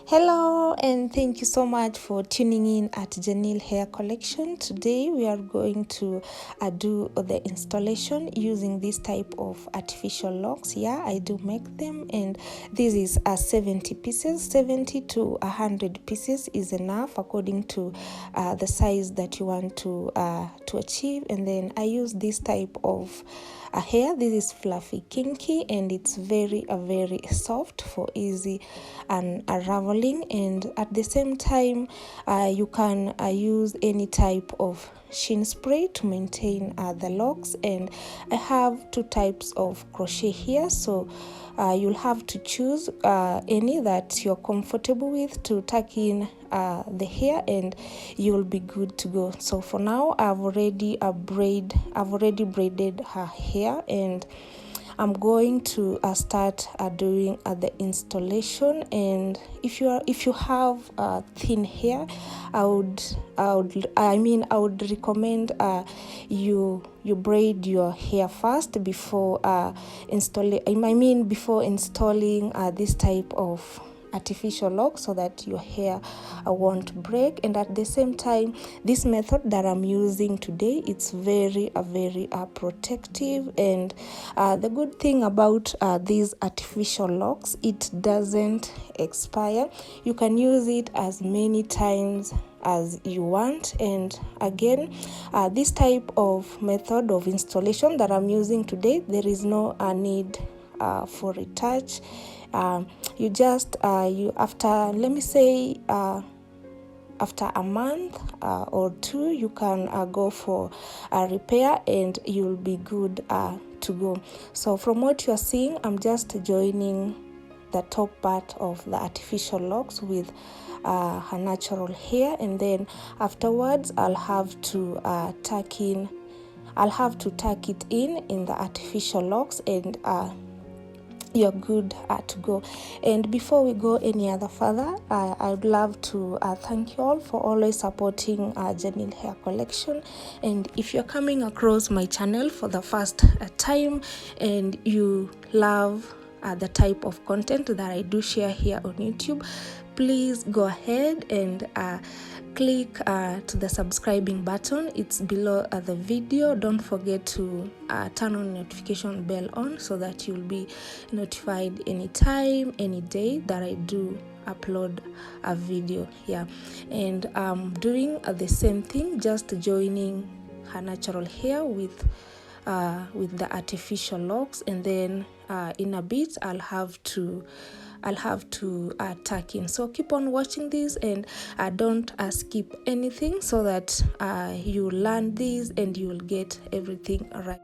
Hello, and thank you so much for tuning in at Janil Hair Collection. Today we are going to do the installation using this type of artificial locks. Yeah, I do make them, and this is 70 pieces. 70 to 100 pieces is enough according to the size that you want to achieve. And then I use this type of hair. This is fluffy kinky, and it's very soft for easy and unraveling. And at the same time, you can use any type of sheen spray to maintain the locks. And I have two types of crochet here, so you'll have to choose any that you're comfortable with to tuck in the hair, and you'll be good to go. So for now, I've already braided her hair, and I'm going to start doing the installation. And if you have thin hair, I would recommend you braid your hair first before installing this type of artificial lock, so that your hair won't break. And at the same time, this method that I'm using today, it's very protective. And the good thing about these artificial locks, it doesn't expire. You can use it as many times as you want. And again, this type of method of installation that I'm using today, there is no need for retouch. You just after, let me say, after a month or two, you can go for a repair, and you'll be good to go. So from what you're seeing, I'm just joining the top part of the artificial locks with her natural hair, and then afterwards I'll have to tuck it in the artificial locks, and you're good to go. And before we go any other further, I would love to thank you all for always supporting Janil Hair Collection. And if you're coming across my channel for the first time and you love the type of content that I do share here on YouTube, please go ahead and click to the subscribing button. It's below the video. Don't forget to turn on notification bell on, so that you'll be notified anytime, any day that I do upload a video. Yeah, and doing the same thing, just joining her natural hair with the artificial locks, and then in a bit I'll have to tuck in. So keep on watching this, and don't skip anything, so that you learn this and you'll get everything right.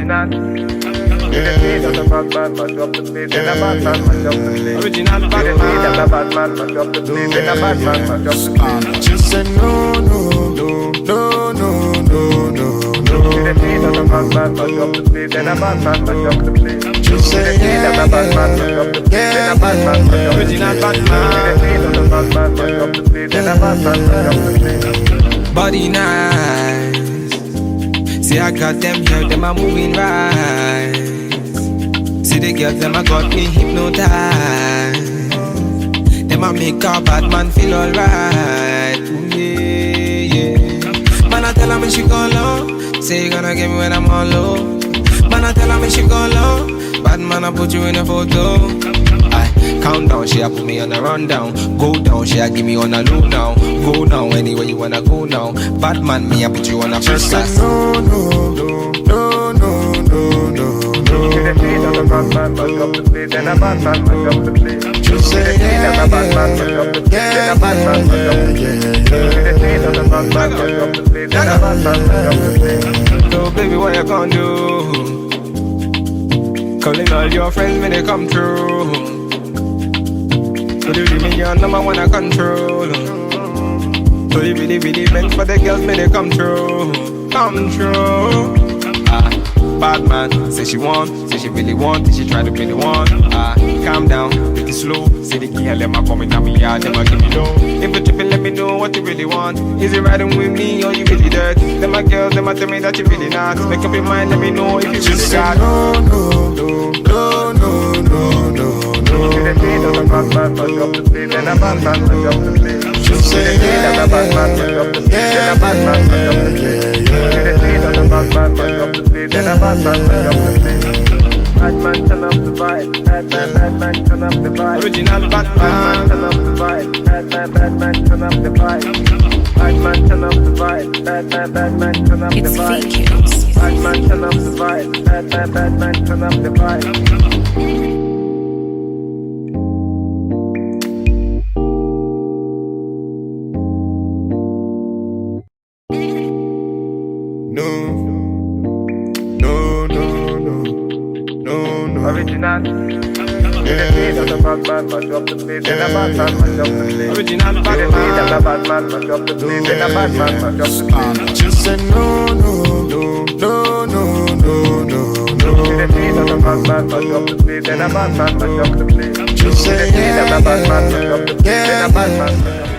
Original. Original Batman, mash up the place. Then a Batman, mash up the place. Original Batman, mash up the place. Then a Batman, mash up the place. Just say no, no, no, no, no, no, no, no. Original Batman, mash up the place. Then a Batman, mash up the place. Just say Original Batman, mash up the place. Then a Batman, mash up the place. Original Batman, mash up the place. Then a Batman, mash up the place. Body nice. See, I got them here, them are moving right. See the girls, them a got me hypnotized. Them a make a bad man feel alright. Yeah, yeah. Man, I tell her when she go low. Say you gonna get me when I'm on low. Man, I tell her when she go low. Bad man, I put you in a photo. I count down, she a put me on a rundown. Go down, she a give me on a low now. Go now, anywhere you wanna go now. Bad man, me I put you on a first class. no, no, no, no, no, no, no. Original Batman, mash up the place. Then a Batman, mash up the place. Just say Original Batman, mash up the place. Then a Batman, mash up the place. Original Batman, mash up the place. Then a Batman, mash up the place. So baby, what you gonna do? Calling all your friends when they come through. So you give me your number one I control. So you really, really meant for the girls when they come through. Come through. Bad man, say she want, say she really want, she try to be the one. Calm down, take it slow. Say the girl, them a coming at me yard, them a give me low. If you tripping, let me know what you really want. Is it riding with me or you really dirt? Them a girls, them a tell me that you really not. Make up your mind, let me know if you really got. No, no, no, no, no, no, no, no. Original Batman, mash up the place. Then a Batman, mash up the place. Just say Original Batman, mash up the place. Then a Batman, mash up the place. Original Batman, mash up the place. Then a Batman, mash up the place. Batman, turn up the vibe. Batman, turn up the vibe. Original Batman, turn up the vibe. Batman, turn up the vibe. Batman, turn up the vibe. Batman, turn up the It's vibe. Vkillz. Batman, turn up the vibe. Batman, turn up the vibe. no, no, no, no, no, no. Original. Original Batman, mash up the place. Then a Batman, mash up the place. Original Original Batman. Batman, mash up the place. Then a Batman, mash up the place. Just say no, no, no, no, no, no, no, no. Original Batman, mash up the place. Then a Batman, mash up the place. Just say Original Batman, mash up the place. Then a Batman, mash up the place.